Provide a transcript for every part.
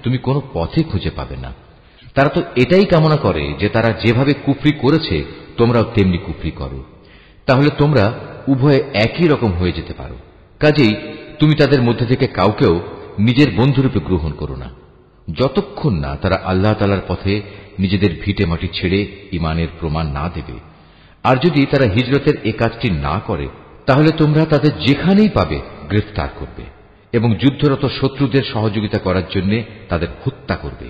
তুমি কোনো পথে খুঁজে পাবে না। তারা তো এটাই কামনা করে যে তারা যেভাবে কুফরি করেছে তোমরাও তেমনি কুফরি করো, তাহলে তোমরা উভয়ে একই রকম হয়ে যেতে পারো। কাজেই তুমি তাদের মধ্যে থেকে কাউকেও নিজের বন্ধুরূপে গ্রহণ করো না, যতক্ষণ না তারা আল্লাহ তাআলার পথে নিজেদের ভিটে মাটি ছেড়ে ঈমানের প্রমাণ না দেবে। আর যদি তারা হিজরতের এ কাজটি না করে, তাহলে তোমরা তাদের যেখানেই পাবে গ্রেফতার করবে এবং যুদ্ধরত শত্রুদের সহযোগিতা করার জন্য তাদের হত্যা করবে।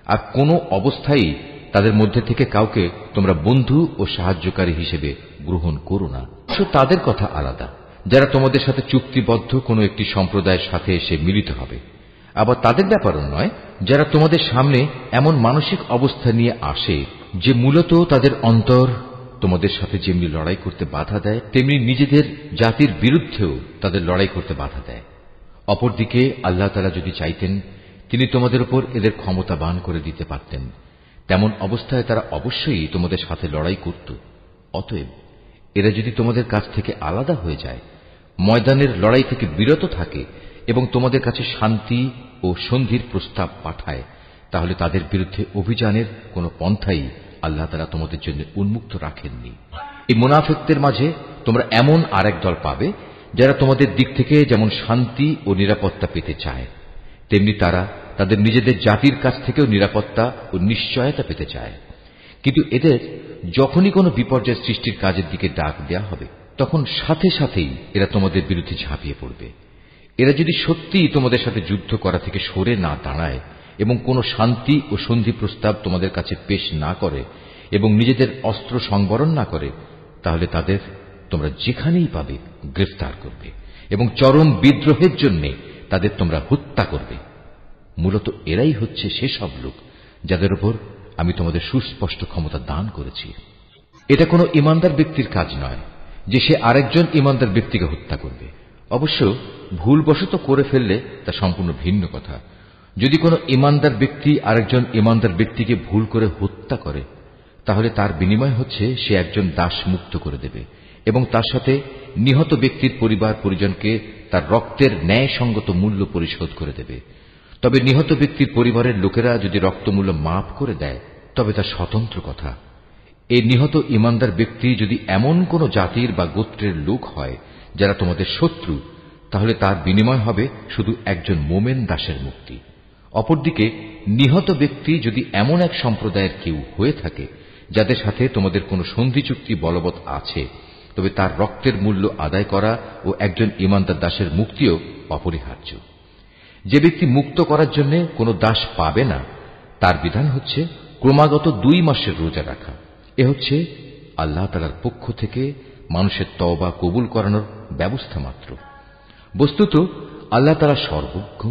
আর কোনো অবস্থায় তাদের মধ্যে থেকে কাউকে তোমরা বন্ধু ও সাহায্যকারী হিসেবে গ্রহণ করো না। তাদের কথা আলাদা যারা তোমাদের সাথে চুক্তিবদ্ধ কোনো একটি সম্প্রদায়ের সাথে এসে মিলিত হবে। আবার তাদের ব্যাপারও নয় যারা তোমাদের সামনে এমন মানসিক অবস্থা নিয়ে আসে যে মূলত তাদের অন্তর তোমাদের সাথে যেমনি লড়াই করতে বাধা দেয়, তেমনি নিজেদের জাতির বিরুদ্ধেও তাদের লড়াই করতে বাধা দেয়। অপরদিকে আল্লাহ তাআলা যদি চাইতেন তিনি তোমাদের উপর এদের ক্ষমতাবান করে দিতে পারতেন। তেমন অবস্থায় তারা অবশ্যই তোমাদের সাথে লড়াই করত। অতএব এরা যদি তোমাদের কাছ থেকে আলাদা হয়ে যায়, ময়দানের লড়াই থেকে বিরত থাকে এবং তোমাদের কাছে শান্তি ও সন্ধির প্রস্তাব পাঠায়, তাহলে তাদের বিরুদ্ধে অভিযানের কোন পন্থাই আল্লাহ তাআলা তোমাদের জন্য উন্মুক্ত রাখেননি। এই মুনাফিকদের মাঝে তোমরা এমন আরেক দল পাবে যারা তোমাদের দিক থেকে যেমন শান্তি ও নিরাপত্তা পেতে চায়, তেমনি তারা তাদের নিজেদের জাতির কাছ থেকেও নিরাপত্তা ও নিশ্চয়তা পেতে চায়। কিন্তু এদের যখনই কোনো বিপর্যয় সৃষ্টির কাজের দিকে ডাক দেয়া হবে, তখন সাথে সাথেই এরা তোমাদের বিরুদ্ধে ঝাঁপিয়ে পড়বে। এরা যদি সত্যিই তোমাদের সাথে যুদ্ধ করা থেকে সরে না দাঁড়ায় এবং কোনো শান্তি ও সন্ধি প্রস্তাব তোমাদের কাছে পেশ না করে এবং নিজেদের অস্ত্র সংবরণ না করে, তাহলে তাদের তোমরা যেখানেই পাবে গ্রেফতার করবে এবং চরম বিদ্রোহের জন্য তাদের তোমরা হত্যা করবে। মূলত এরাই হচ্ছে সেসব লোক যাদের উপর আমি তোমাদের সুস্পষ্ট ক্ষমতা দান করেছি। এটা কোনো ইমানদার ব্যক্তির কাজ নয় যে সে আরেকজন ইমানদার ব্যক্তিকে হত্যা করবে। অবশ্য ভুলবশত করে ফেললে তা সম্পূর্ণ ভিন্ন কথা। যদি কোনো ইমানদার ব্যক্তি আরেকজন ইমানদার ব্যক্তিকে ভুল করে হত্যা করে, তাহলে তার বিনিময় হচ্ছে সে একজন দাস মুক্ত করে দেবে এবং তার সাথে নিহত ব্যক্তির পরিবার পরিজনকে তার রক্তের ন্যায়সঙ্গত মূল্য পরিশোধ করে দেবে। তবে নিহত ব্যক্তির পরিবারের লোকেরা যদি রক্তমূল্য মাফ করে দেয়, তবে তা স্বতন্ত্র কথা। এই নিহত ইমানদার ব্যক্তি যদি এমন কোন জাতির বা গোত্রের লোক হয় যারা তোমাদের শত্রু, তাহলে তার বিনিময় হবে শুধু একজন মোমেন দাসের মুক্তি। অপরদিকে নিহত ব্যক্তি যদি এমন এক সম্প্রদায়ের কেউ হয়ে থাকে যাদের সাথে তোমাদের কোনো সন্ধি চুক্তি বলবৎ আছে, তবে তার রক্তের মূল্য আদায় করা ও একজন ইমানদার দাসের মুক্তিও অপরিহার্য। যে ব্যক্তি মুক্ত করার জন্য কোনো দাস পাবে না, তার বিধান হচ্ছে ক্রমাগত 2 মাসের রোজা রাখা। এ হচ্ছে আল্লাহ তাআলার পক্ষ থেকে মানুষের তওবা কবুল করানোর ব্যবস্থা মাত্র। বস্তুত আল্লাহ তাআলা সর্বজ্ঞ,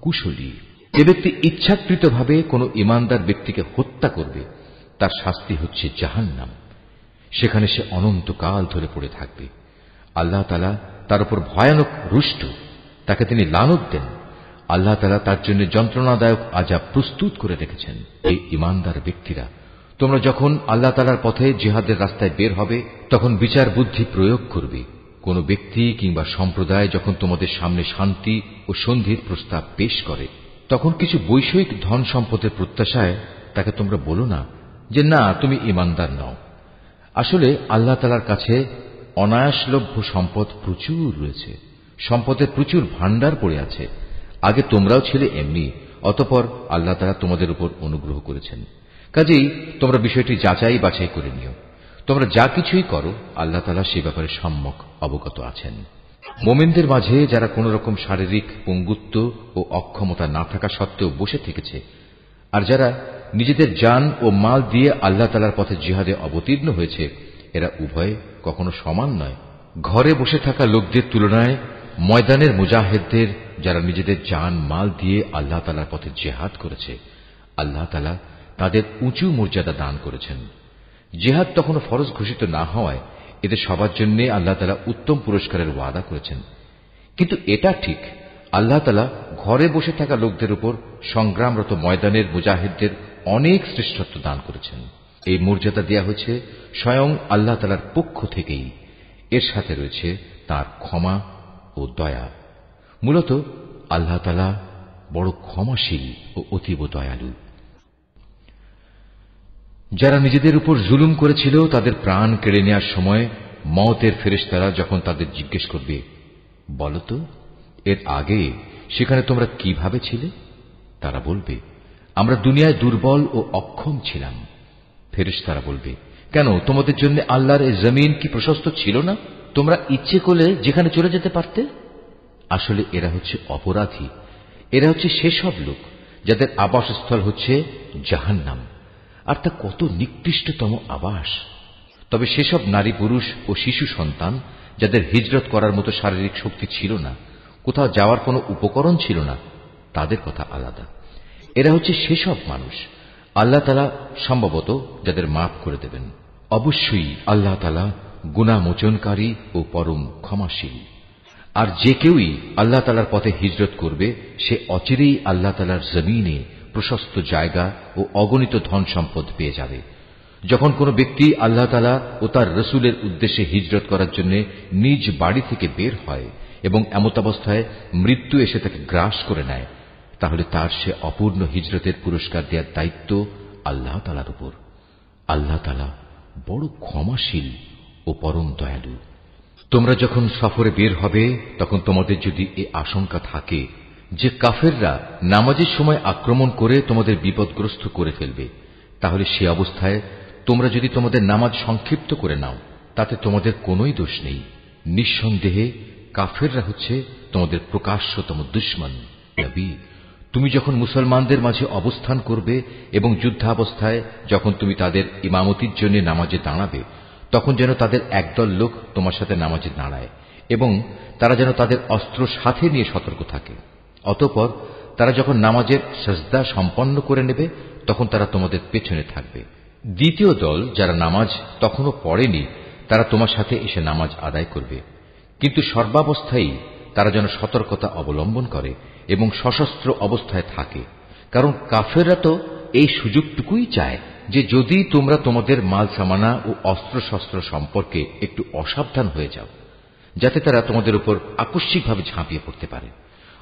কুশলী। যে ব্যক্তি ইচ্ছাকৃতভাবে কোনো ইমানদার ব্যক্তিকে হত্যা করবে, তার শাস্তি হচ্ছে জাহান্নাম। সেখানে সে অনন্তকাল ধরে পড়ে থাকবে। আল্লাহ তাআলা তার উপর ভয়ানক রুষ্ট, তাকে তিনি লানত দেন। আল্লাহ তাআলা তার জন্য যন্ত্রণাদায়ক আযাব প্রস্তুত করে রেখেছেন। এই ইমানদার ব্যক্তিরা, তোমরা যখন আল্লাহ তাআলার পথে জিহাদের রাস্তায় বের হবে, তখন বিচার বুদ্ধি প্রয়োগ করবে। কোন ব্যক্তি কিংবা সম্প্রদায় যখন তোমাদের সামনে শান্তি ও সন্ধির প্রস্তাব পেশ করে, তখন কিছু বৈষয়িক ধন সম্পদের প্রত্যাশায় তাকে তোমরা বলো না যে না, তুমি ইমানদার নও। আসলে আল্লাহ তাআলার কাছে অনায়াসলভ্য সম্পদ প্রচুর রয়েছে, সম্পদের প্রচুর ভাণ্ডার পড়ে আছে। আগে তোমরাও ছিলে এমনি, অতঃপর আল্লাহ তাআলা তোমাদের উপর অনুগ্রহ করেছেন। কাজেই তোমরা বিষয়টি যাচাই বাছাই করে নিও। তোমরা যা কিছুই করো, আল্লাহ তাআলা সে ব্যাপারে সম্যক অবগত আছেন। মোমেনদের মাঝে যারা কোন রকম শারীরিক পঙ্গুত্ব ও অক্ষমতা না থাকা সত্ত্বেও বসে থেকেছে, আর যারা নিজেদের জান ও মাল দিয়ে আল্লাহ তাআলার পথে জিহাদে অবতীর্ণ হয়েছে, এরা উভয়ে কখনো সমান নয়। ঘরে বসে থাকা লোকদের তুলনায় ময়দানের মুজাহিদদের, যারা নিজেদের জান মাল দিয়ে আল্লাহ তাআলার পথে জিহাদ করেছে, আল্লাহ তাআলা তাদের উঁচু মর্যাদা দান করেছেন। জিহাদ তখনও ফরজ ঘোষিত না হওয়ায় এদের সবার জন্য আল্লাহ তাআলা উত্তম পুরস্কারের ওয়াদা করেছেন। কিন্তু এটা ঠিক, আল্লাহ তাআলা ঘরে বসে থাকা লোকদের উপর সংগ্রামরত ময়দানের মুজাহিদদের অনেক শ্রেষ্ঠত্ব দান করেছেন। এই মর্যাদা দেয়া হয়েছে স্বয়ং আল্লাহ তাআলার পক্ষ থেকেই। এর সাথে রয়েছে তার ক্ষমা ও দয়া। মূলত আল্লাহ তাআলা বড় ক্ষমাশীল ও অতীব দয়ালু। যারা নিজেদের উপর জুলুম করেছিল তাদের প্রাণ কেড়ে নেওয়ার সময় মওতের ফেরেশতারা যখন তাদের জিজ্ঞেস করবে, বলতো এর আগে সেখানে তোমরা কিভাবে ছিলে? তারা বলবে, আমরা দুনিয়ায় দুর্বল ও অক্ষম ছিলাম। ফেরেশতারা বলবে, কেন তোমাদের জন্য আল্লাহর এই জমিন কি প্রশস্ত ছিল না? তোমরা ইচ্ছে করলে যেখানে চলে যেতে পারতে। আসলে এরা হচ্ছে অপরাধী, এরা হচ্ছে সেসব লোক যাদের আবাসস্থল হচ্ছে জাহান্নাম, আর তা কত নিকৃষ্টতম আবাস। তবে সেসব নারী পুরুষ ও শিশু সন্তান যাদের হিজরত করার মতো শারীরিক শক্তি ছিল না, কোথাও যাওয়ার কোনো উপকরণ ছিল না, তাদের কথা আলাদা। এরা হচ্ছে সেসব মানুষ আল্লাহ তাআলা সম্ভবত যাদের মাফ করে দেবেন। অবশ্যই আল্লাহ তাআলা গুনাহ মোচনকারী ও পরম ক্ষমাশীল। আর যে কেউই আল্লাহ তাআলার পথে হিজরত করবে সে অচিরেই আল্লাহ তাআলার জমিনে প্রশস্ত জায়গা ও অগণিত ধন সম্পদ পেয়ে যাবে। যখন কোনো ব্যক্তি আল্লাহ তাআলা ও তার রাসূলের উদ্দেশ্যে হিজরত করার জন্য নিজ বাড়ি থেকে বের হয় এবং এমতাবস্থায় মৃত্যু এসে তাকে গ্রাস করে নেয়, তাহলে তার সে অপূর্ণ হিজরতের পুরস্কার দেওয়ার দায়িত্ব আল্লাহ তাআলার উপর। আল্লাহ তাআলা বড় ক্ষমাশীল ও পরম দয়ালু। তোমরা যখন সফরে বের হবে তখন তোমাদের যদি এ আশঙ্কা থাকে যে কাফেররা নামাজের সময় আক্রমণ করে তোমাদের বিপদগ্রস্ত করে ফেলবে, তাহলে সে অবস্থায় তোমরা যদি তোমাদের নামাজ সংক্ষিপ্ত করে নাও তাতে তোমাদের কোনোই দোষ নেই। নিঃসন্দেহে কাফেররা হচ্ছে তোমাদের প্রকাশ্যতম দুশমন। নবী, তুমি যখন মুসলমানদের মাঝে অবস্থান করবে এবং যুদ্ধাবস্থায় যখন তুমি তাদের ইমামতির জন্য নামাজে দাঁড়াবে, তখন যেন তাদের একদল লোক তোমার সাথে নামাজে দাঁড়ায় এবং তারা যেন তাদের অস্ত্র সাথে নিয়ে সতর্ক থাকে। অতঃপর তারা যখন নামাজের সিজদা সম্পন্ন করে নেবে তখন তারা তোমাদের পেছনে থাকবে। দ্বিতীয় দল যারা নামাজ তখনও পড়েনি তারা তোমার সাথে এসে নামাজ আদায় করবে, কিন্তু সর্বাবস্থায় তারা যেন সতর্কতা অবলম্বন করে এবং সশস্ত্র অবস্থায় থাকে। কারণ কাফেররা তো এই সুযোগটুকুই চায় যে যদি তোমরা তোমাদের মাল সামানা ও অস্ত্রশস্ত্র সম্পর্কে একটু অসাবধান হয়ে যাও, যাতে তারা তোমাদের উপর আকস্মিকভাবে ঝাঁপিয়ে পড়তে পারে।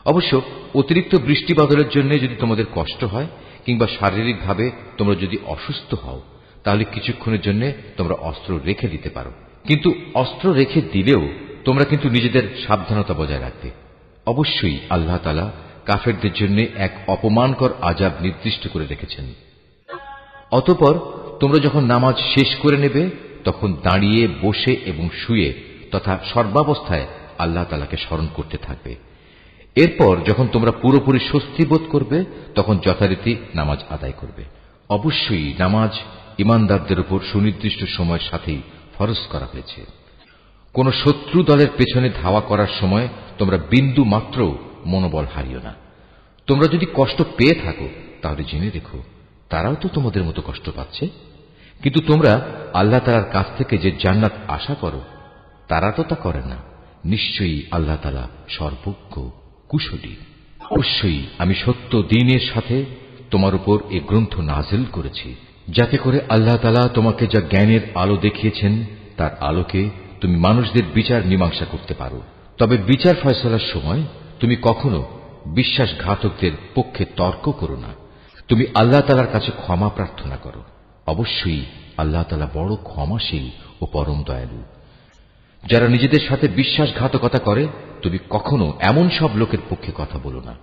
অবশ্য অতিরিক্ত বৃষ্টি বাদলের জন্য যদি তোমাদের কষ্ট হয় কিংবা শারীরিকভাবে তোমরা যদি অসুস্থ হও, তাহলে কিছুক্ষণের জন্য তোমরা অস্ত্র রেখে দিতে পারো, কিন্তু অস্ত্র রেখে দিলেও তোমরা কিন্তু নিজেদের সাবধানতা বজায় রাখবে। অবশ্যই আল্লাহ তাআলা কাফেরদের জন্য এক অপমানকর আযাব নির্দিষ্ট করে রেখেছেন। অতঃপর তোমরা যখন নামাজ শেষ করে নেবে তখন দাঁড়িয়ে, বসে এবং শুয়ে তথা সর্বাবস্থায় আল্লাহ তাআলাকে স্মরণ করতে থাকবে। এরপর যখন তোমরা পুরোপুরি স্বস্তি বোধ করবে তখন যথারীতি নামাজ আদায় করবে। অবশ্যই নামাজ ঈমানদারদের উপর সুনির্দিষ্ট সময়ের সাথেই ফরজ করা হয়েছে। কোন শত্রু দলের পেছনে ধাওয়া করার সময় তোমরা বিন্দু মাত্র মনোবল হারিও না। তোমরা যদি কষ্ট পেয়ে থাকো তাহলে জেনে রেখো তারাও তো তোমাদের মতো কষ্ট পাচ্ছে, কিন্তু তোমরা আল্লাহ তাআলার কাছ থেকে যে জান্নাত আশা করো তারা তো তা করে না। নিশ্চয়ই আল্লাহ তাআলা সর্বজ্ঞ কুশলী। অবশ্যই আমি সত্য দ্বীনের সাথে তোমার উপর এ গ্রন্থ নাজিল করেছি, যাতে করে আল্লাহ তাআলা তোমাকে যা জ্ঞানের আলো দেখিয়েছেন তার আলোকে তুমি মানুষদের বিচার মীমাংসা করতে পারো। তবে বিচার ফয়সালার সময় তুমি কখনো বিশ্বাসঘাতকদের পক্ষে তর্ক করো না। তুমি আল্লাহ তাআলার কাছে ক্ষমা প্রার্থনা করো। অবশ্যই আল্লাহ তাআলা বড় ক্ষমাশীল ও পরম দয়ালু। যারা নিজেদের সাথে বিশ্বাসঘাতকতা করে তুমি কখনো এমন সব লোকের পক্ষে কথা বলো না,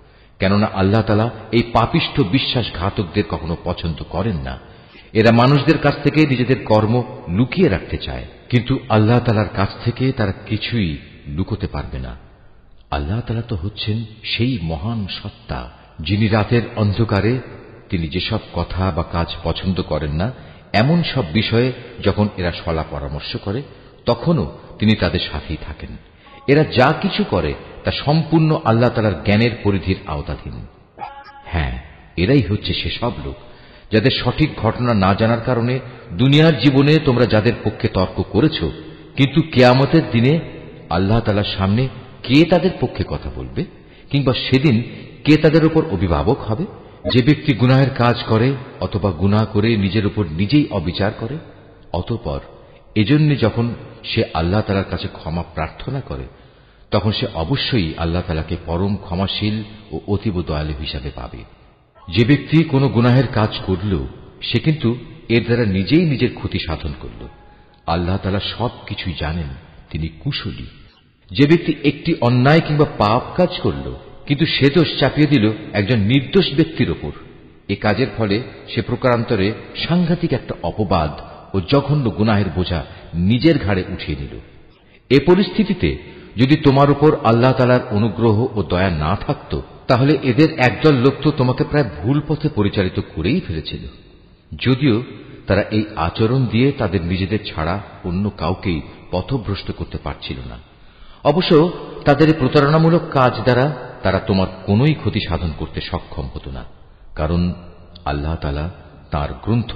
কেননা আল্লাহ তাআলা এই পাপিষ্ঠ বিশ্বাসঘাতকদের কখনো পছন্দ করেন না। এরা মানুষদের কাছ থেকে নিজেদের কর্ম লুকিয়ে রাখতে চায়, কিন্তু আল্লাহ তাআলার কাছ থেকে তারা কিছুই লুকোতে পারবে না। আল্লাহ তাআলা তো হচ্ছেন সেই মহান সত্তা যিনি রাতের অন্ধকারে তিনি যেসব কথা বা কাজ পছন্দ করেন না এমন সব বিষয়ে যখন এরা সলা পরামর্শ করে তখনও তিনি তাদের সাথেই থাকেন। এরা যা কিছু করে তা সম্পূর্ণ আল্লাহ তাআলার জ্ঞানের পরিধির আওতাধীন। হ্যাঁ, এরাই হচ্ছে সেসব লোক যাদের সঠিক ঘটনা না জানার কারণে দুনিয়ার জীবনে তোমরা যাদের পক্ষে তর্ক করেছ, কিন্তু কিয়ামতের দিনে আল্লাহ তাআলার সামনে কে তাদের পক্ষে কথা বলবে কিংবা সেদিন কে তাদের উপর অভিভাবক হবে? যে ব্যক্তি গুনাহের কাজ করে অথবা গুনাহ করে নিজের উপর নিজেই অবিচার করে, অতঃপর এজন্য যখন সে আল্লাহ তাআলার কাছে ক্ষমা প্রার্থনা করে তখন সে অবশ্যই আল্লাহ তাআলাকে পরম ক্ষমাশীল ও অতীব দয়ালু হিসাবে পাবে। যে ব্যক্তি কোনো গুনাহের কাজ করল সে কিন্তু এর দ্বারা নিজেই নিজের ক্ষতি সাধন করল। আল্লাহ তাআলা সবকিছুই জানেন, তিনি কুশলী। যে ব্যক্তি একটি অন্যায় কিংবা পাপ কাজ করল কিন্তু সে দোষ চাপিয়ে দিল একজন নির্দোষ ব্যক্তির ওপর, এ কাজের ফলে সে প্রকারান্তরে সাংঘাতিক একটা অপবাদ ও জঘন্য গুনাহের বোঝা নিজের ঘাড়ে উঠিয়ে নিল। এ পরিস্থিতিতে যদি তোমার উপর আল্লাহ তাআলার অনুগ্রহ ও দয়া না থাকত, তাহলে এদের একদল লোক তো তোমাকে প্রায় ভুল পথে পরিচালিত করেই ফেলেছিল। যদিও তারা এই আচরণ দিয়ে তাদের নিজেদের ছাড়া অন্য কাউকেই পথভ্রষ্ট করতে পারছিল না। অবশ্য তাদের এই প্রতারণামূলক কাজ দ্বারা তারা তোমার কোনোই ক্ষতি সাধন করতে সক্ষম হতো না, কারণ আল্লাহ তাআলা তাঁর গ্রন্থ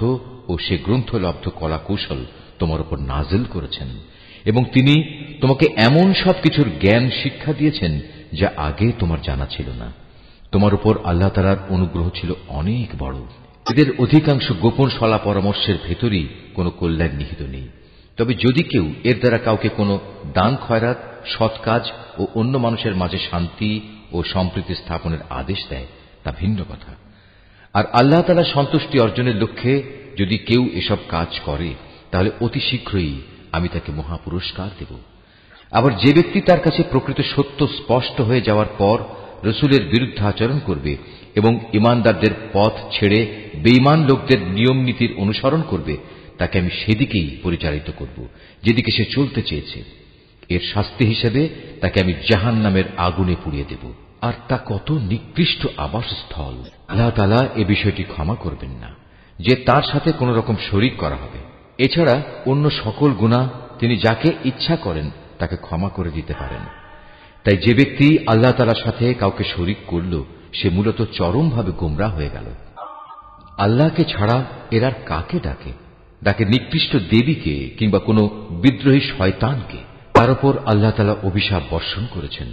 ও সে গ্রন্থলব্ধ কলা কৌশল তোমার উপর নাজিল করেছেন এবং তিনি তোমাকে এমন সব কিছুর জ্ঞান শিক্ষা দিয়েছেন যা আগে তোমার জানা ছিল না। তোমার উপর আল্লাহ তাআলার অনুগ্রহ ছিল অনেক বড়। এদের অধিকাংশ গোপন সলা পরামর্শের ভেতরই কোনো কল্যাণ নিহিত নেই। তবে যদি কেউ এর দ্বারা কাউকে কোনো দান খয়রাত, সৎ কাজ ও অন্য মানুষের মাঝে শান্তি ও সম্প্রীতি স্থাপনের আদেশ দেয় তা ভিন্ন কথা। আর আল্লাহ তাআলা সন্তুষ্টি অর্জনের লক্ষ্যে যদি কেউ এসব কাজ করে তাহলে অতি শীঘ্রই আমি তাকে মহাপুরস্কার দেব। আবার যে ব্যক্তি তার কাছে প্রকৃত সত্য স্পষ্ট হয়ে যাওয়ার পর রসুলের বিরুদ্ধে আচরণ করবে এবং ইমানদারদের পথ ছেড়ে বেঈমান লোকদের নিয়ম নীতির অনুসরণ করবে, তাকে আমি সেদিকেই পরিচালিত করব যেদিকে সে চলতে চেয়েছে। এর শাস্তি হিসেবে তাকে আমি জাহান্নামের আগুনে পুড়িয়ে দেব, আর তা কত নিকৃষ্ট আবাসস্থল। আল্লাহ তাআলা এ বিষয়টি ক্ষমা করবেন না যে তার সাথে কোন রকম শরীক করা হবে। এছাড়া অন্য সকল গুনাহ তিনি যাকে ইচ্ছা করেন তাকে ক্ষমা করে দিতে পারেন। তাই যে ব্যক্তি আল্লাহ তাআলার সাথে কাউকে শরীক করল সে মূলত চরমভাবে গোমরাহ হয়ে গেল। আল্লাহকে ছাড়া এরা কাকে ডাকে? ডাকে নিকৃষ্ট দেবীকে কিংবা কোনো বিদ্রোহী শয়তানকে। তার উপর আল্লাহ তাআলা অভিশাপ বর্ষণ করেছেন,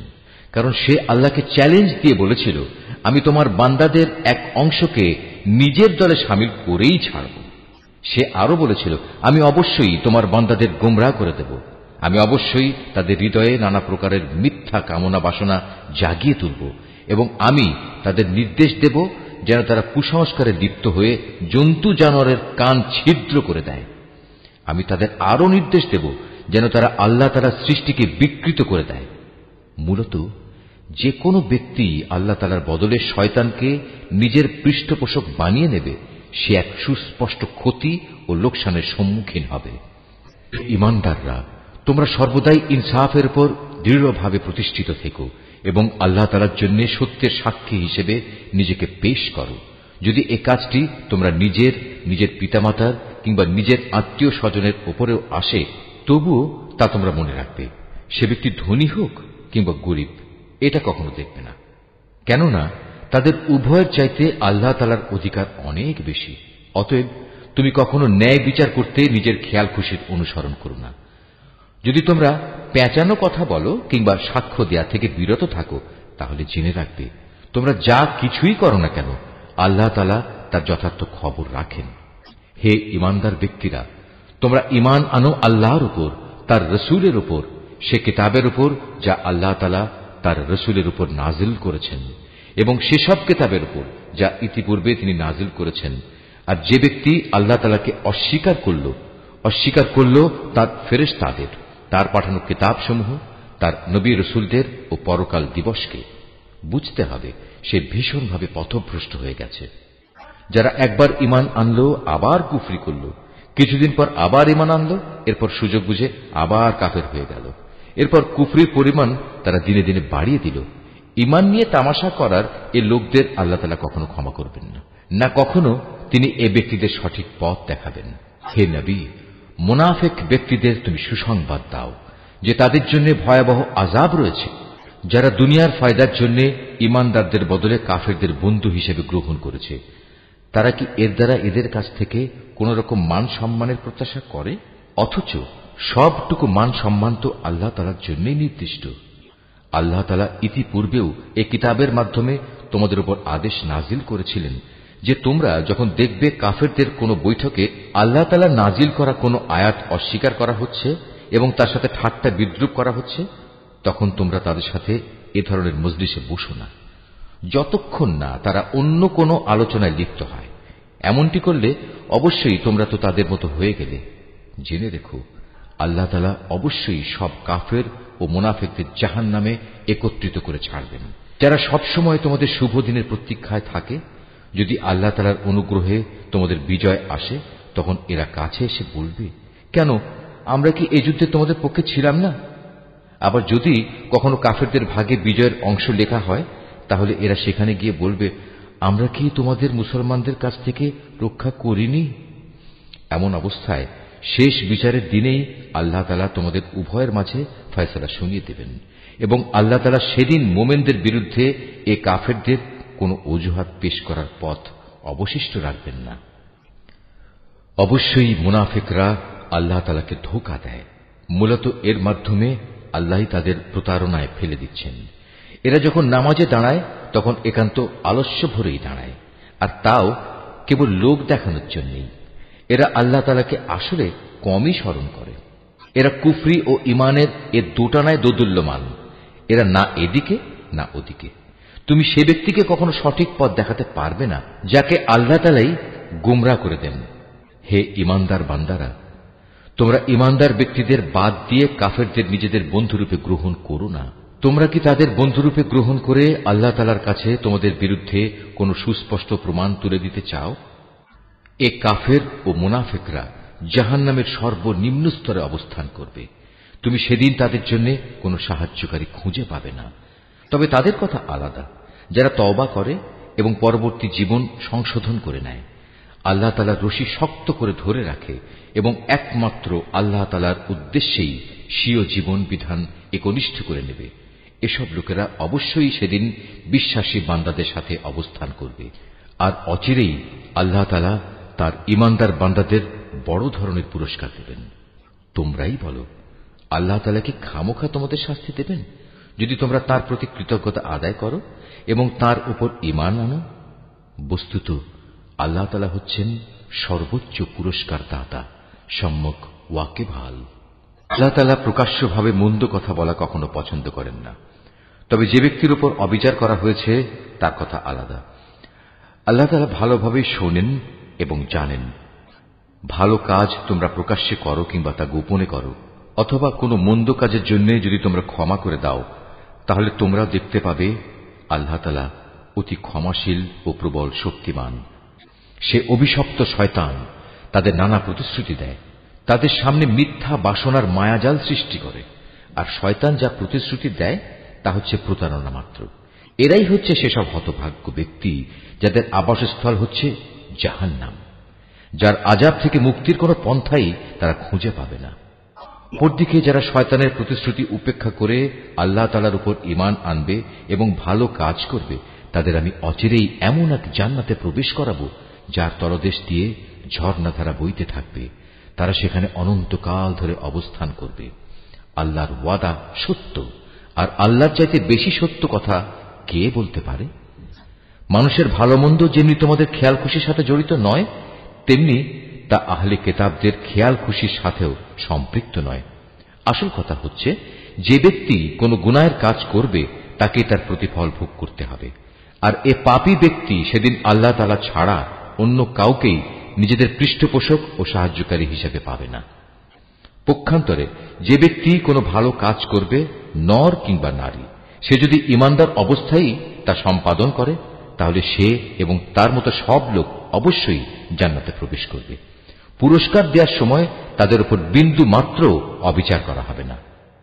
কারণ সে আল্লাহকে চ্যালেঞ্জ দিয়ে বলেছিল, আমি তোমার বান্দাদের এক অংশকে নিজের দলে শামিল করেই ছাড়ব। সে আরো বলেছিল, আমি অবশ্যই তোমার বান্দাদের গোমরাহ করে দেব, আমি অবশ্যই তাদের হৃদয়ে নানা প্রকারের মিথ্যা কামনা বাসনা জাগিয়ে তুলব এবং আমি তাদের নির্দেশ দেব যেন তারা কুসংস্কারে লিপ্ত হয়ে জন্তু জানোয়ারের কান ছিদ্র করে দেয়। আমি তাদের আরো নির্দেশ দেব যেন তারা আল্লাহ তাআলার সৃষ্টিকে বিকৃত করে দেয়। মূলত যে কোনো ব্যক্তি আল্লাহ তাআলার বদলে শয়তানকে নিজের পৃষ্ঠপোষক বানিয়ে নেবে, সে এক সুস্পষ্ট ক্ষতি ও লোকসানের সম্মুখীন হবে। ঈমানদাররা, তোমরা সর্বদাই ইনসাফের উপর দৃঢ়ভাবে প্রতিষ্ঠিত থেকো এবং আল্লাহ তাআলার জন্য সত্যের সাক্ষী হিসেবে নিজেকে পেশ করো। যদি এ কাজটি তোমরা নিজের পিতামাতার কিংবা নিজের আত্মীয় স্বজনের উপরেও আসে, তবুও তা তোমরা মনে রাখবে, সে ব্যক্তি ধনী হোক কিংবা গরিব, এটা কখনো দেখবে না। কেননা তাদের উভয়ের চাইতে আল্লাহ তাআলার অধিকার অনেক বেশি। অতএব তুমি কখনো ন্যায় বিচার করতে নিজের খেয়াল খুশির অনুসরণ করো না। যদি তোমরা পেঁচানো কথা বলো কিংবা সাক্ষ্য দেয়া থেকে বিরত থাকো, তাহলে জেনে রাখবে, তোমরা যা কিছুই করো না কেন আল্লাহ তাআলা তার যথার্থ খবর রাখেন। হে ঈমানদার ব্যক্তিরা, তোমরা ঈমান আনো আল্লাহর উপর, তার রসুলের উপর, সে কিতাবের উপর যা আল্লাহ তাআলা তার রসুলের উপর নাজিল করেছেন এবং সেসব কিতাবের উপর যা ইতিপূর্বে তিনি নাজিল করেছেন। আর যে ব্যক্তি আল্লাহ তাআলাকে অস্বীকার করল তার ফেরেশতাদের, তার পাঠানো কিতাবসমূহ, তার নবী রসুলদের ও পরকাল দিবসকে, বুঝতে হবে সে ভীষণভাবে পথভ্রষ্ট হয়ে গেছে। যারা একবার ঈমান আনলো আবার কুফরি করল, কিছুদিন পর আবার ঈমান আনলো, এরপর সুযোগ বুঝে আবার কাফের হয়ে গেল, এরপর কুফরির পরিমাণ তারা দিনে দিনে বাড়িয়ে দিল। ঈমান নিয়ে তামাশা করার এ লোকদের আল্লাহ তাআলা কখনো ক্ষমা করবেন না, না কখনো তিনি এ ব্যক্তিদের সঠিক পথ দেখাবেন। হে নবী, মুনাফিক ব্যক্তিদের তুমি সুসংবাদ দাও যে তাদের জন্য ভয়াবহ আযাব রয়েছে। যারা দুনিয়ার ফায়দার জন্য ঈমানদারদের বদলে কাফেরদের বন্ধু হিসেবে গ্রহণ করেছে, তারা কি এর দ্বারা এদের কাছ থেকে কোন রকম মান সম্মানের প্রত্যাশা করে? অথচ সবটুকু মান সম্মান তো আল্লাহ তাআলার জন্যই নির্দিষ্ট। আল্লাহ তাআলা ইতিপূর্বেও এই কিতাবের মাধ্যমে তোমাদের উপর আদেশ নাজিল করেছিলেন যে তোমরা যখন দেখবে কাফেরদের কোন বৈঠকে আল্লাহ তাআলা নাজিল করা কোন আয়াত অস্বীকার করা হচ্ছে এবং তার সাথে ঠাট্টা বিদ্রূপ করা হচ্ছে, তখন তোমরা তাদের সাথে এ ধরনের মজলিসে বসো না, যতক্ষণ না তারা অন্য কোনো আলোচনায় লিপ্ত হয়। এমনটি করলে অবশ্যই তোমরা তো তাদের মতো হয়ে গেলে। জেনে রেখো, আল্লাহ তাআলা অবশ্যই সব কাফের ও মুনাফিকদের জাহান্নামে একত্রিত করে ছাড়বেন। যারা সবসময় তোমাদের শুভ দিনের প্রতীক্ষায় থাকে, যদি আল্লাহ তাআলার অনুগ্রহে তোমাদের বিজয় আসে, তখন এরা কাছে এসে বলবে, কেন আমরা কি এই যুদ্ধে তোমাদের পক্ষে ছিলাম না? আবার যদি কখনো কাফেরদের ভাগে বিজয়ের অংশ লেখা হয়, তাহলে এরা সেখানে গিয়ে বলবে, আমরা কি তোমাদের মুসলমানদের কাছ থেকে রক্ষা করিনি? এমন অবস্থায় শেষ বিচারের দিনেই আল্লাহ তাআলা তোমাদের উভয়ের মাঝে ফয়সালা শুনিয়ে দেবেন, এবং আল্লাহ তাআলা সেদিন মোমেনদের বিরুদ্ধে এ কাফেরদের কোনো অজুহাত পেশ করার পথ অবশিষ্ট রাখবেন না। অবশ্যই মুনাফিকরা আল্লাহ তাআলাকে ধোঁকা দেয়। মূলত এর মাধ্যমে আল্লাহই তাদের প্রতারণায় ফেলে দিচ্ছেন। এরা যখন নামাজে দাঁড়ায় তখন একান্ত আলস্য ভরেই দাঁড়ায়, আর তাও কেবল লোক দেখানোর জন্যই। এরা আল্লাহ তাআলাকে আসলে কমই স্মরণ করে। এরা কুফরি ও ইমানের এ দুটানায় দোদুল্যমান। এরা না এদিকে না ওদিকে। তুমি সে ব্যক্তিকে কখনো সঠিক পথ দেখাতে পারবে না যাকে আল্লাহ তাআলাই গুমরাহ করে দেন। হে ইমানদার বান্দারা, তোমরা ইমানদার ব্যক্তিদের বাদ দিয়ে কাফেরদের নিজেদের বন্ধুরূপে গ্রহণ করো না। তোমরা কি তাদের বন্ধুরূপে গ্রহণ করে আল্লাহ তাআলার কাছে তোমাদের বিরুদ্ধে কোনো সুস্পষ্ট প্রমাণ তুলে দিতে চাও? এ কাফের ও মুনাফিকরা জাহান্নামের সর্বনিম্ন স্তরে অবস্থান করবে। তুমি সেদিন তাদের জন্য কোনো সাহায্যকারী খুঁজে পাবে না। তবে তাদের কথা আলাদা, যারা তওবা করে এবং পরবর্তী জীবন সংশোধন করে নেয়, আল্লাহ তাআলার রশি শক্ত করে ধরে রাখে এবং একমাত্র আল্লাহ তাআলার উদ্দেশ্যেই স্বীয় জীবন বিধান একনিষ্ঠ করে নেবে। এসব লোকেরা অবশ্যই সেদিন বিশ্বাসী বান্দাদের সাথে অবস্থান করবে, আর অচিরেই আল্লাহ তাআলা তার ঈমানদার বান্দাদের বড় ধরনের পুরস্কার দেবেন। তোমরাই বলো, আল্লাহ তাআলা কি খামোখা তোমাদের শাস্তি দেবেন যদি তোমরা তার প্রতি কৃতজ্ঞতা আদায় করো এবং তার উপর ঈমান আনো? বস্তুত আল্লাহ তাআলা হচ্ছেন সর্বোচ্চ পুরস্কার দাতা, সম্যক ওয়াকিবহাল। আল্লাহ তাআলা প্রকাশ্যভাবে মন্দ কথা বলা কখনো পছন্দ করেন না। তবে যে ব্যক্তির উপর অবিচার করা হয়েছে তার কথা আলাদা। আল্লাহ তাআলা ভালোভাবে শোনেন এবং জানেন। ভালো কাজ তোমরা প্রকাশ্যে করো কিংবা তা গোপনে করো, অথবা কোনো মন্দ কাজের জন্য যদি তোমরা ক্ষমা করে দাও, তাহলে তোমরা দেখতে পাবে আল্লাহ তাআলা অতি ক্ষমাশীল ও প্রবল শক্তিমান। সে অভিশপ্ত শয়তান তাদের নানা প্রতিশ্রুতি দেয়, তাদের সামনে মিথ্যা বাসনার মায়াজাল সৃষ্টি করে, আর শয়তান যা প্রতিশ্রুতি দেয় তা হচ্ছে প্রতারণা মাত্র। এরাই হচ্ছে সেসব হতভাগ্য ব্যক্তি যাদের আবাসস্থল হচ্ছে জাহান্নাম, যার আযাব থেকে মুক্তির কোনো পন্থাই তারা খুঁজে পাবে না। অপরদিকে যারা শয়তানের প্রতিশ্রুতি উপেক্ষা করে আল্লাহ তাআলার উপর ঈমান আনবে এবং ভালো কাজ করবে, তাদের আমি অচিরেই এমন এক জান্নাতে প্রবেশ করাবো যার তলদেশ দিয়ে ঝর্ণাধারা বইতে থাকবে। তারা সেখানে অনন্তকাল ধরে অবস্থান করবে। আল্লাহর ওয়াদা সত্য, আর আল্লাহর চাইতে বেশি সত্য কথা কে বলতে পারে? মানুষের ভালো মন্দ যেমনি তোমাদের খেয়াল খুশির সাথে জড়িত নয়, তেমনি তা আহলে কিতাবদের খেয়াল খুশির সাথেও সম্পৃক্ত নয়। আসল কথা হচ্ছে, যে ব্যক্তি কোনো গুনাহের কাজ করবে তাকে তার প্রতিফল ভোগ করতে হবে, আর এ পাপী ব্যক্তি সেদিন আল্লাহ তাআলা ছাড়া অন্য কাউকেই নিজেদের পৃষ্ঠপোষক ও সাহায্যকারী হিসেবে পাবে না। পক্ষান্তরে যে ব্যক্তি কোনো ভালো কাজ করবে, নর কিংবা নারী, সে যদি ঈমানদার অবস্থায় তা সম্পাদন করে, তাহলে সে এবং তার মতো সব লোক অবশ্যই জান্নাতে প্রবেশ করবে। পুরস্কার দেওয়ার সময় তাদের উপর বিন্দু মাত্র অবিচার করা হবে না।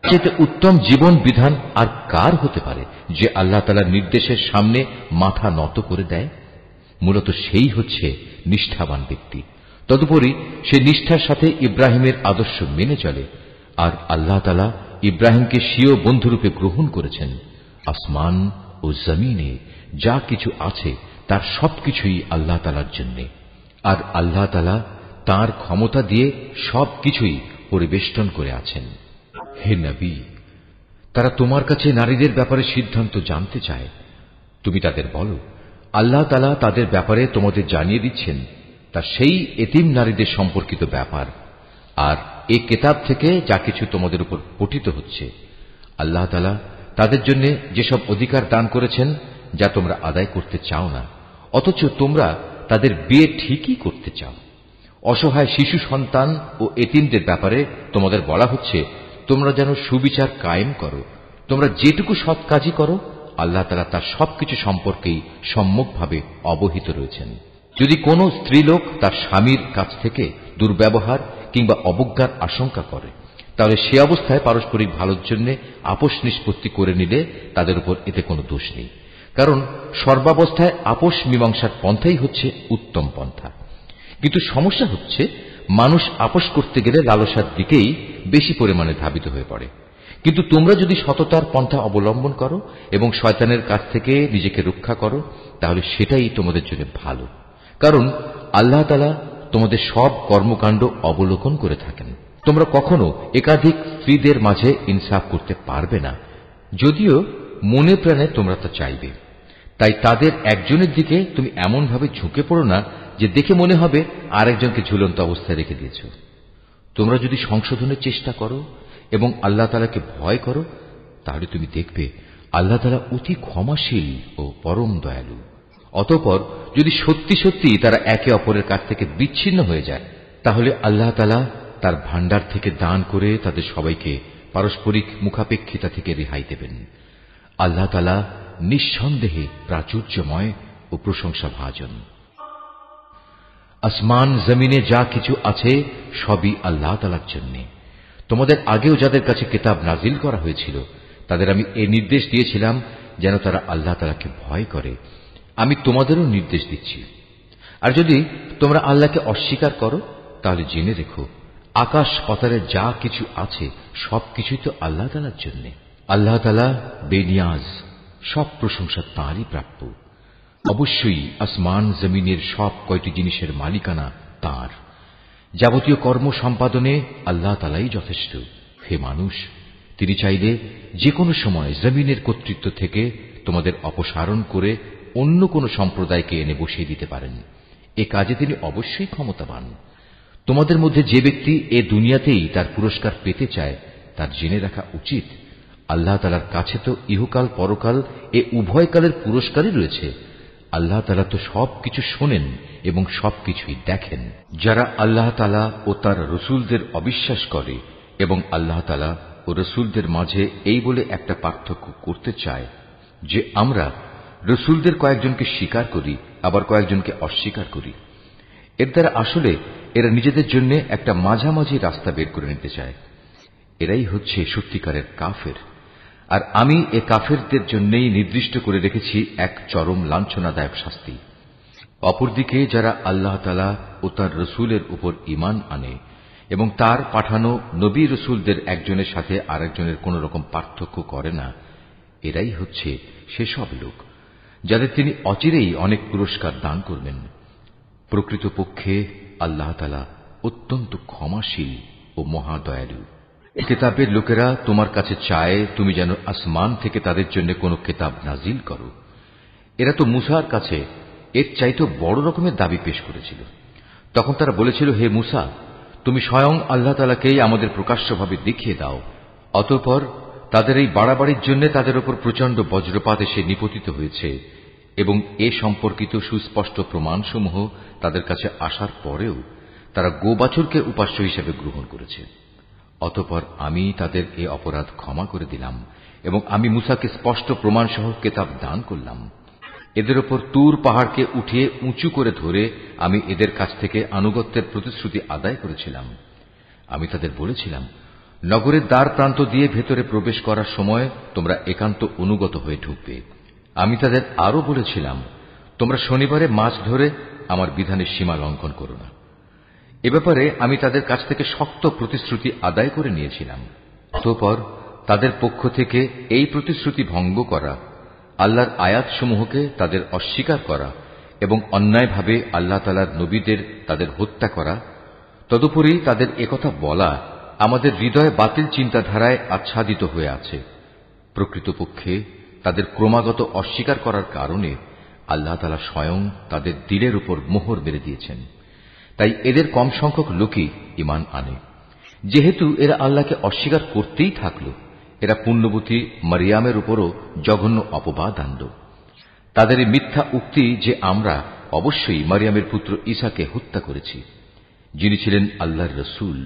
যেতে উত্তম জীবন বিধান আর কার হতে পারে যে আল্লাহ তাআলার নির্দেশের সামনে মাথা নত করে দেয়? মূলত সেই হচ্ছে নিষ্ঠাবান ব্যক্তি। তদুপরি সে নিষ্ঠার সাথে ইব্রাহিমের আদর্শ মেনে চলে, আর আল্লাহ তাআলা ইব্রাহিমকে স্বীয় বন্ধুরূপে গ্রহণ করেছেন। আসমান ও জমিনে যা কিছু আছে তার সবকিছুই আল্লাহ তাআলার জন্য, আর আল্লাহ তাআলা তাঁর ক্ষমতা দিয়ে সবকিছুই পরিবেষ্টন করে আছেন। হে নবী, তারা তোমার কাছে নারীদের ব্যাপারে সিদ্ধান্ত জানতে চায়। তুমি তাদের বলো, আল্লাহ তাআলা তাদের ব্যাপারে তোমাদের জানিয়ে দিচ্ছেন তা সেই এতিম নারীদের সম্পর্কিত ব্যাপার, আর এ কিতাব থেকে যা কিছু তোমাদের উপর পঠিত হচ্ছে আল্লাহ তাআলা তাদের জন্য যেসব অধিকার দান করেছেন যা তোমরা আদায় করতে চাও না, অথচ তোমরা তাদের বিয়ে ঠিকই করতে চাও। অসহায় শিশু সন্তান ও এতিমদের ব্যাপারে তোমাদের বলা হচ্ছে তোমরা যেন সুবিচার কায়েম করো। তোমরা যেটুকু সৎ কাজই করো আল্লাহ তাআলা তার সবকিছু সম্পর্কেই সম্যকভাবে অবহিত রয়েছেন। যদি কোনো স্ত্রীলোক তার স্বামীর কাছ থেকে দুর্ব্যবহার কিংবা অবজ্ঞার আশঙ্কা করে, তাহলে সে অবস্থায় পারস্পরিক ভালোর জন্য আপোষ নিষ্পত্তি করে নিলে তাদের উপর এতে কোনো দোষ নেই, কারণ সর্বাবস্থায় আপোষ মীমাংসার পন্থাই হচ্ছে উত্তম পন্থা। কিন্তু সমস্যা হচ্ছে মানুষ আপোষ করতে গেলে লালসার দিকেই বেশি পরিমাণে ধাবিত হয়ে পড়ে। কিন্তু তোমরা যদি সততার পন্থা অবলম্বন করো এবং শয়তানের কাছ থেকে নিজেকে রক্ষা করো, তাহলে সেটাই তোমাদের জন্য ভালো, কারণ আল্লাহ তাআলা তোমাদের সব কর্মকাণ্ড অবলোকন করে থাকেন। তোমরা কখনো একাধিক স্ত্রীদের মাঝে ইনসাফ করতে পারবে না, যদিও মনে প্রাণে তোমরা তা চাইবে। তাই তাদের একজনের দিকে তুমি এমনভাবে ঝুঁকে পড়ো না যে দেখে মনে হবে আরেকজনকে ঝুলন্ত অবস্থায় রেখে দিয়েছ। তোমরা যদি সংশোধনের চেষ্টা করো এবং আল্লাহ তাআলাকে ভয় করো, তাহলে তুমি দেখবে আল্লাহ তাআলা অতি ক্ষমাশীল ও পরম দয়ালু। অতঃপর যদি সত্যি সত্যি তারা একে অপরের কাছ থেকে বিচ্ছিন্ন হয়ে যায়, তাহলে আল্লাহ তাআলা তার ভান্ডার থেকে দান করে তাদের সবাইকে পারস্পরিক মুখাপেক্ষিতা থেকে রেহাই দেবেন। আল্লাহ তাআলা নিঃসন্দেহে প্রাচুর্যময় ও প্রশংসাভাজন। আসমান জমিনে যা কিছু আছে সবই আল্লাহ তাআলার জন্য। তোমাদের আগেও যাদের কাছে কিতাব নাজিল করা হয়েছিল তাদের আমি এই নির্দেশ দিয়েছিলাম যেন তারা আল্লাহ তাআলাকে ভয় করে। আমি তোমাদেরও নির্দেশ দিচ্ছি। আর যদি তোমরা আল্লাহকে অস্বীকার করো তাহলে জেনে রেখো আকাশ পাতালে যা কিছু আছে সবকিছুই তো আল্লাহ তাআলার জন্য। আল্লাহ তাআলা বেনিয়াজ, সব প্রশংসা তাঁরই প্রাপ্য। অবশ্যই আসমান জমিনের সব কয়টি জিনিসের মালিকানা তাঁর। যাবতীয় কর্ম সম্পাদনে আল্লাহ তাআলাই যথেষ্ট। হে মানুষ, তিনি চাইলে যে কোনো সময় জমিনের কর্তৃত্ব থেকে তোমাদের অপসারণ করে অন্য কোনো সম্প্রদায়কে এনে বসিয়ে দিতে পারেন। এ কাজে তিনি অবশ্যই ক্ষমতাবান। তোমাদের মধ্যে যে ব্যক্তি এ দুনিয়াতেই তার পুরস্কার পেতে চায় তার জেনে রাখা উচিত আল্লাহ তাআলার কাছে তো ইহকাল পরকাল এ উভয় কালের পুরস্কারই রয়েছে। আল্লাহ তাআলা তো সবকিছু শোনেন এবং সবকিছুই দেখেন। যারা আল্লাহ তাআলা ও তার রসুলদের অবিশ্বাস করে এবং আল্লাহ তাআলা ও রসুলদের মাঝে এই বলে একটা পার্থক্য করতে চায় যে আমরা রসুলদের কয়েকজনকে স্বীকার করি আবার কয়েকজনকে অস্বীকার করি, এর দ্বারা আসলে এরা নিজেদের জন্য একটা মাঝামাঝি রাস্তা বের করে নিতে চায়। এরাই হচ্ছে সত্যিকারের কাফের। আর আমি এ কাফেরদের জন্যই নির্দিষ্ট করে রেখেছি এক চরম লাঞ্ছনাদায়ক শাস্তি। অপরদিকে যারা আল্লাহ তাআলা ও তার রসুলের উপর ঈমান আনে এবং তার পাঠানো নবী রসুলদের একজনের সাথে আরেকজনের কোন রকম পার্থক্য করে না, এরাই হচ্ছে সেসব লোক যাদের তিনি অচিরেই অনেক পুরস্কার দান করবেন। প্রকৃতপক্ষে আল্লাহ তাআলা অত্যন্ত ক্ষমাশীল ও মহাদয়ালু। কিতাবের লোকেরা তোমার কাছে চায় তুমি যেন আসমান থেকে তাদের জন্য কোন কিতাব নাজিল করো। এরা তো মুসার কাছে এর চাইতে বড় রকমের দাবি পেশ করেছিল। তখন তারা বলেছিল, হে মুসা, তুমি স্বয়ং আল্লাহ তাআলাকেই আমাদের প্রকাশ্যভাবে দেখিয়ে দাও। অতঃপর তাদের এই বাড়াবাড়ির জন্য তাদের উপর প্রচন্ড বজ্রপাত এসে নিপতিত হয়েছে এবং এ সম্পর্কিত সুস্পষ্ট প্রমাণসমূহ তাদের কাছে আসার পরেও তারা গোবাছুরকে উপাস্য হিসেবে গ্রহণ করেছে। অতঃপর আমি তাদের এ অপরাধ ক্ষমা করে দিলাম এবং আমি মুসাকে স্পষ্ট প্রমাণসহ কিতাব দান করলাম। এদের ওপর তুর পাহাড়কে উঠিয়ে উঁচু করে ধরে আমি এদের কাছ থেকে আনুগত্যের প্রতিশ্রুতি আদায় করেছিলাম। আমি তাদের বলেছিলাম, নগরের দ্বার প্রান্ত দিয়ে ভেতরে প্রবেশ করার সময় তোমরা একান্ত অনুগত হয়ে ঢুকবে। আমি তাদের আরো বলেছিলাম, তোমরা শনিবারে মাছ ধরে আমার বিধানের সীমা লঙ্ঘন করো না। এ ব্যাপারে আমি তাদের কাছ থেকে শক্ত প্রতিশ্রুতি আদায় করে নিয়েছিলাম। অতঃপর তাদের পক্ষ থেকে এই প্রতিশ্রুতি ভঙ্গ করা, আল্লাহর আয়াতসমূহকে তাদের অস্বীকার করা এবং অন্যায়ভাবে আল্লাহ তাআলার নবীদের তাদের হত্যা করা, তদুপরি তাদের একথা বলা আমাদের হৃদয়ে বাতিল চিন্তাধারায় আচ্ছাদিত হয়ে আছে। প্রকৃতপক্ষে তাদের ক্রমাগত অস্বীকার করার কারণে আল্লাহ তাআলা স্বয়ং তাদের দিলের উপর মোহর মেরে দিয়েছেন। তাই এদের কম সংখ্যক লোকই ঈমান আনে। যেহেতু এরা আল্লাহকে অস্বীকার করতেই থাকল, এরা পুণ্যবতী মারিয়ামের উপরও জঘন্য অপবাদ আনল। তাদের এই মিথ্যা উক্তি যে আমরা অবশ্যই মারিয়ামের পুত্র ঈসাকে হত্যা করেছি, যিনি ছিলেন আল্লাহর রসুল।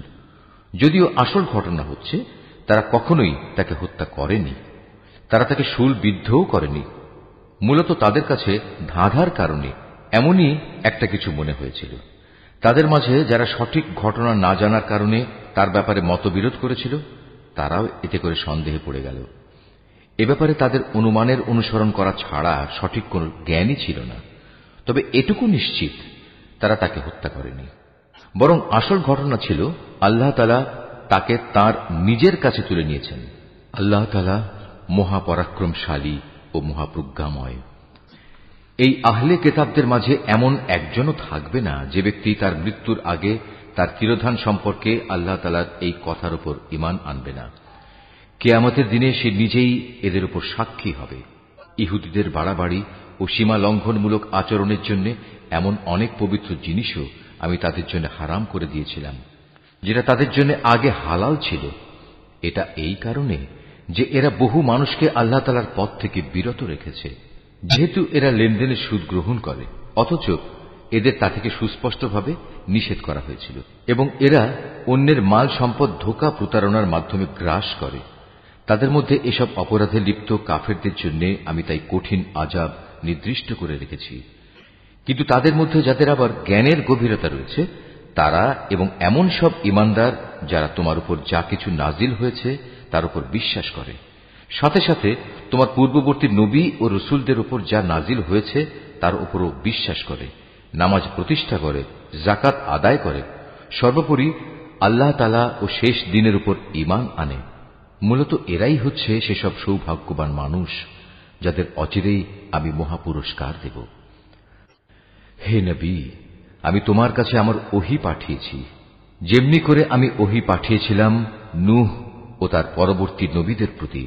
যদিও আসল ঘটনা হচ্ছে তারা কখনোই তাকে হত্যা করেনি, তারা তাকে শূলবিদ্ধও করেনি। মূলত তাদের কাছে ধাঁধার কারণে এমনই একটা কিছু মনে হয়েছিল। তাদের মাঝে যারা সঠিক ঘটনা না জানার কারণে তার ব্যাপারে মতবিরোধ করেছিল, তারাও এতে করে সন্দেহে পড়ে গেল। এ ব্যাপারে তাদের অনুমানের অনুসরণ করা ছাড়া সঠিক কোন জ্ঞানই ছিল না। তবে এটুকু নিশ্চিত, তারা তাকে হত্যা করেনি, বরং আসল ঘটনা ছিল আল্লাহ তাআলা তাকে তার নিজের কাছে তুলে নিয়েছেন। আল্লাহ তাআলা মহাপরাক্রমশালী ও মহাপ্রজ্ঞাময়। এই আহলে কিতাবদের মাঝে এমন একজনও থাকবে না যে ব্যক্তি তার মৃত্যুর আগে তার তিরোধান সম্পর্কে আল্লাহ তাআলার এই কথার উপর ঈমান আনবে না। কিয়ামতের দিনে সে নিজেই এদের উপর সাক্ষী হবে। ইহুদিদের বাড়াবাড়ি ও সীমা লঙ্ঘনমূলক আচরণের জন্য এমন অনেক পবিত্র জিনিসও আমি তাদের জন্য হারাম করে দিয়েছিলাম, যেটা তাদের জন্য আগে হালাল ছিল। এটা এই কারণে যে এরা বহু মানুষকে আল্লাহ তাআলার পথ থেকে বিরত রেখেছে। যেহেতু এরা লেনদেনে সুদ গ্রহণ করে, অথচ এদের তা থেকে সুস্পষ্টভাবে নিষেধ করা হয়েছিল, এবং এরা অন্যের মাল সম্পদ ধোঁকা প্রতারণার মাধ্যমে গ্রাস করে। তাদের মধ্যে এসব অপরাধে লিপ্ত কাফেরদের জন্য আমি তাই কঠিন আযাব নির্দিষ্ট করে রেখেছি। কিন্তু তাদের মধ্যে যাদের আবার জ্ঞানের গভীরতা রয়েছে, তারা এবং এমন সব ঈমানদার যারা তোমার উপর যা কিছু নাজিল হয়েছে তার উপর বিশ্বাস করে, সাথে সাথে তোমার পূর্ববর্তী নবী ও রসুলদের উপর যা নাজিল হয়েছে তার উপরও বিশ্বাস করে, নামাজ প্রতিষ্ঠা করে, যাকাত আদায় করে, সর্বোপরি আল্লাহ তাআলা ও শেষ দিনের উপর ঈমান আনে। মূলত এরাই হচ্ছে সেসব সৌভাগ্যবান মানুষ যাদের অচিরেই আমি মহাপুরস্কার দেব। হে নবী, আমি তোমার কাছে আমার ওহী পাঠিয়েছি, যেমনি করে আমি ওহী পাঠিয়েছিলাম নূহ ও তার পরবর্তী নবীদের প্রতি।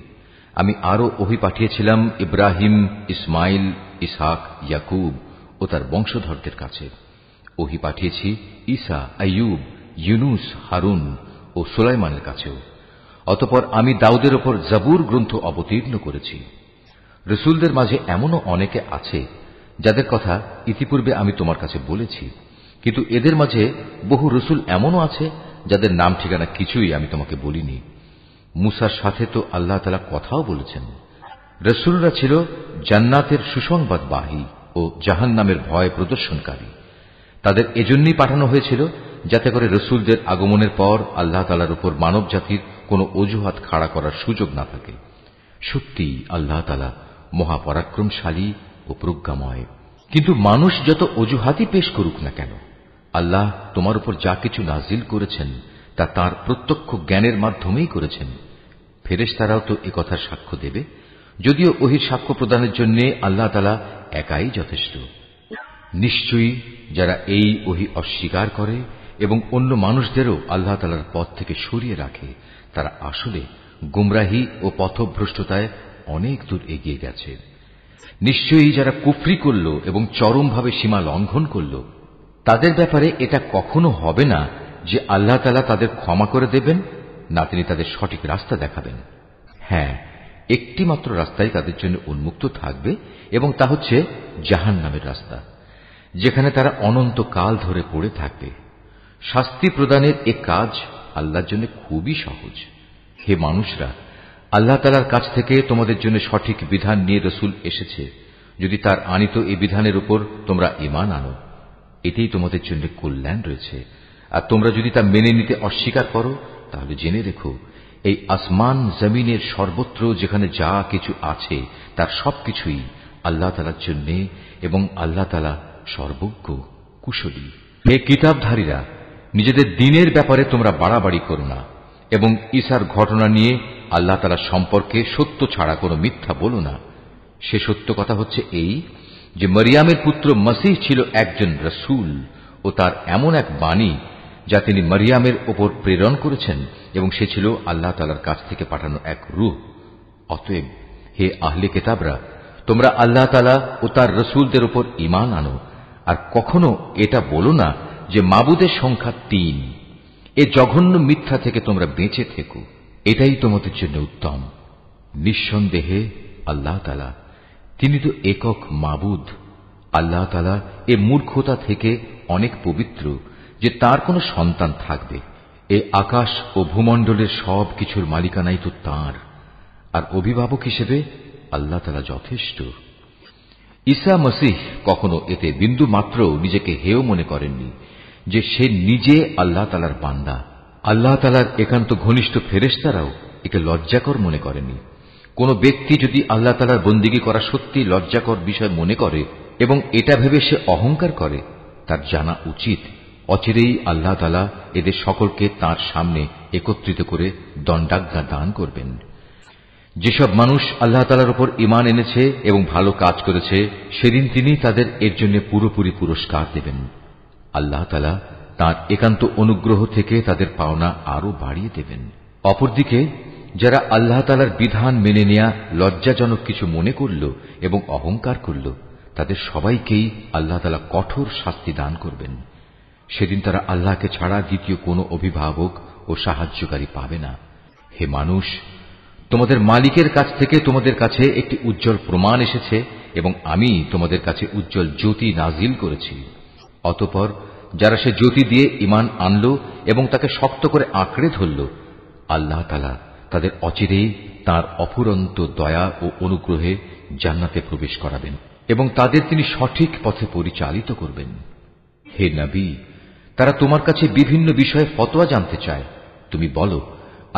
আমি আরো ওহী পাঠিয়েছিলাম ইব্রাহিম, ইসমাইল, ইসহাক, ইয়াকুব ও তার বংশধরদের কাছে। ওহী পাঠিয়েছি ঈসা, আইয়ুব, ইউনুস, হারুন ও সুলাইমানের কাছেও। অতঃপর আমি দাউদের ওপর জাবুর গ্রন্থ অবতীর্ণ করেছি। রসুলদের মাঝে এমনও অনেকে আছে যাদের কথা ইতিপূর্বে আমি তোমার কাছে বলেছি, কিন্তু এদের মাঝে বহু রসুল এমনও আছে যাদের নাম ঠিকানা কিছুই আমি তোমাকে বলিনি। মুসার সাথে তো আল্লাহ তাআলা কথাও বলেছেন। রসুলরা ছিল জান্নাতের সুসংবাদবাহী ও জাহান্নামের ভয় প্রদর্শনকারী। তাদের এজন্যই পাঠানো হয়েছিল যাতে করে রসুলদের আগমনের পর আল্লাহ তাআলার উপর মানব জাতির কোন অজুহাত খাড়া করার সুযোগ না থাকে। সত্যি আল্লাহ তাআলা মহাপরাক্রমশালী ও প্রজ্ঞাময়। কিন্তু মানুষ যত অজুহাতই পেশ করুক না কেন, আল্লাহ তোমার উপর যা কিছু নাজিল করেছেন তা তাঁর প্রত্যক্ষ জ্ঞানের মাধ্যমেই করেছেন। ফেরেশতারাও তো এ কথার সাক্ষ্য দেবে, যদিও ওহির সাক্ষ্য প্রদানের জন্য আল্লাহ তাআলা একাই যথেষ্ট। নিশ্চয়ই যারা এই ওহী অস্বীকার করে এবং অন্য মানুষদেরও আল্লাহ তাআলার পথ থেকে সরিয়ে রাখে, তারা আসলে গুমরাহি ও পথভ্রষ্টতায় অনেক দূর এগিয়ে গেছে। নিশ্চয়ই যারা কুফরি করল এবং চরমভাবে সীমা লঙ্ঘন করল, তাদের ব্যাপারে এটা কখনো হবে না যে আল্লাহ তাআলা তাদের ক্ষমা করে দেবেন, না তিনি তাদের সঠিক রাস্তা দেখাবেন। হ্যাঁ, একটি মাত্র রাস্তাই তাদের জন্য উন্মুক্ত থাকবে, এবং তা হচ্ছে জাহান্নামের রাস্তা, যেখানে তারা অনন্তকাল ধরে পড়ে থাকবে। শাস্তি প্রদানের এ কাজ আল্লাহর জন্য খুবই সহজ। হে মানুষরা, আল্লাহ তাআলার কাছ থেকে তোমাদের জন্য সঠিক বিধান নিয়ে রসুল এসেছে। যদি তার আনিত এই বিধানের উপর তোমরা ঈমান আনো, এতেই তোমাদের জন্য কল্যাণ রয়েছে। আর তোমরা যদি তা মেনে নিতে অস্বীকার করো, তাহলে জেনে রেখো এই আসমান জমিনের সর্বত্র যেখানে যা কিছু আছে তার সবকিছুই আল্লাহ তাআলার জন্য, এবং আল্লাহ তাআলা সর্বজ্ঞ, কুশলী। হে কিতাবধারীরা, নিজেদের দ্বীনের ব্যাপারে তোমরা বাড়াবাড়ি করো না, এবং ঈসার ঘটনা নিয়ে আল্লাহ তাআলা সম্পর্কে সত্য ছাড়া কোনো মিথ্যা বলো না। সে সত্য কথা হচ্ছে এই যে মরিয়ামের পুত্র মসীহ ছিল একজন রসুল ও তার এমন এক বাণী যা তিনি মরিয়ামের ওপর প্রেরণ করেছেন, এবং সে ছিল আল্লাহ তাআলার কাছ থেকে পাঠানো এক রূহ। অতএব হে আহলে কিতাবরা, তোমরা আল্লাহ তাআলা ও তার রসুলদের উপর ঈমান আনো, আর কখনো এটা বলো না যে মাবুদের সংখ্যা ৩। এ জঘন্য মিথ্যা থেকে তোমরা বেঁচে থেকো, এটাই তোমাদের জন্য উত্তম। নিঃসন্দেহে আল্লাহ তাআলা তিনি তো একক মাবুদ। আল্লাহ তাআলা এ মূর্খতা থেকে অনেক পবিত্র যে তার কোনো সন্তান থাকবে। এ আকাশ ও ভূমণ্ডলের সব কিছুর মালিকানাই তো তাঁর, আর অভিভাবক হিসেবে আল্লাহ তাআলা যথেষ্ট। ঈসা মসীহ কখনো এতে বিন্দু মাত্র নিজেকে হেয় মনে করেননি যে সে নিজে আল্লাহ তাআলার বান্দা। আল্লাহ তাআলার একান্ত ঘনিষ্ঠ ফেরেশতারাও একে লজ্জাকর মনে করেনি। কোন ব্যক্তি যদি আল্লাহ তাআলার বন্দিগি করা সত্যি লজ্জাকর বিষয় মনে করে এবং এটা ভেবে সে অহংকার করে, তার জানা উচিত অচিরেই আল্লাহ তাআলা এদের সকলকে তাঁর সামনে একত্রিত করে দণ্ডাজ্ঞা দান করবেন। যেসব মানুষ আল্লাহ তাআলার উপর ঈমান এনেছে এবং ভালো কাজ করেছে, সেদিন তিনি তাদের এর জন্য পুরোপুরি পুরস্কার দেবেন। আল্লাহ তাআলা তাঁর একান্ত অনুগ্রহ থেকে তাদের পাওনা আরো বাড়িয়ে দেবেন। অপরদিকে যারা আল্লাহ তাআলার বিধান মেনে নেয়া লজ্জাজনক কিছু মনে করল এবং অহংকার করল, তাদের সবাইকেই আল্লাহ তাআলা কঠোর শাস্তি দান করবেন। সেদিন তারা আল্লাহকে ছাড়া দ্বিতীয় কোনো অভিভাবক ও সাহায্যকারী পাবে না। হে মানুষ, তোমাদের মালিকের কাছ থেকে তোমাদের কাছে একটি উজ্জ্বল প্রমাণ এসেছে এবং আমি তোমাদের কাছে উজ্জ্বল জ্যোতি নাজিল করেছি। অতঃপর যারা সে জ্যোতি দিয়ে ঈমান আনল এবং তাকে শক্ত করে আঁকড়ে ধরল, আল্লাহ তাআলা তাদের অচিরেই তাঁর অফুরন্ত দয়া ও অনুগ্রহে জান্নাতে প্রবেশ করাবেন এবং তাদের তিনি সঠিক পথে পরিচালিত করবেন। হে নবী, তারা তোমার কাছে বিভিন্ন বিষয়ে ফতোয়া জানতে চায়। তুমি বলো,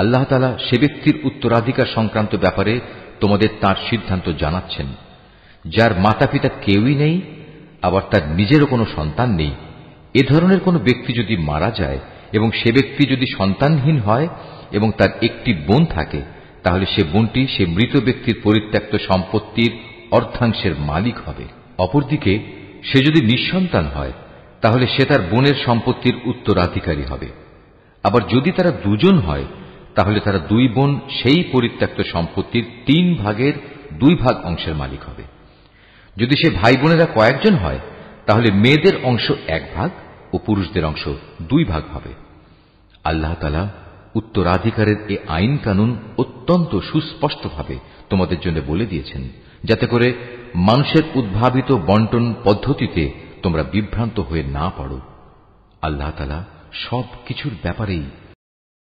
আল্লাহ তাআলা সে ব্যক্তির উত্তরাধিকার সংক্রান্ত ব্যাপারে তোমাদের তার সিদ্ধান্ত জানাচ্ছেন, যার মাতা পিতা কেউই নেই, আবার তার নিজেরও কোনো সন্তান নেই। এ ধরনের কোনো ব্যক্তি যদি মারা যায় এবং সে ব্যক্তি যদি সন্তানহীন হয় এবং তার একটি বোন থাকে, তাহলে সে বোনটি সে মৃত ব্যক্তির পরিত্যক্ত সম্পত্তির অর্ধাংশের মালিক হবে। অপরদিকে সে যদি নিঃসন্তান হয়, তাহলে সে তার বোনের সম্পত্তির উত্তরাধিকারী হবে। আবার যদি তারা দুজন হয়, তাহলে তারা দুই বোন সেই পরিত্যক্ত সম্পত্তির 3 ভাগের 2 ভাগ অংশের মালিক হবে। যদি সে ভাই বোনেরা কয়েকজন হয়, তাহলে মেয়েদের অংশ 1 ভাগ ও পুরুষদের অংশ 2 ভাগ হবে। আল্লাহ তাআলা উত্তরাধিকারের এ আইন কানুন অত্যন্ত সুস্পষ্টভাবে তোমাদের জন্য বলে দিয়েছেন, যাতে করে মানুষের উদ্ভাবিত বন্টন পদ্ধতিতে তোমরা বিভ্রান্ত হয়ে না পড়ো। আল্লাহ তাআলা সব কিছুর ব্যাপারেই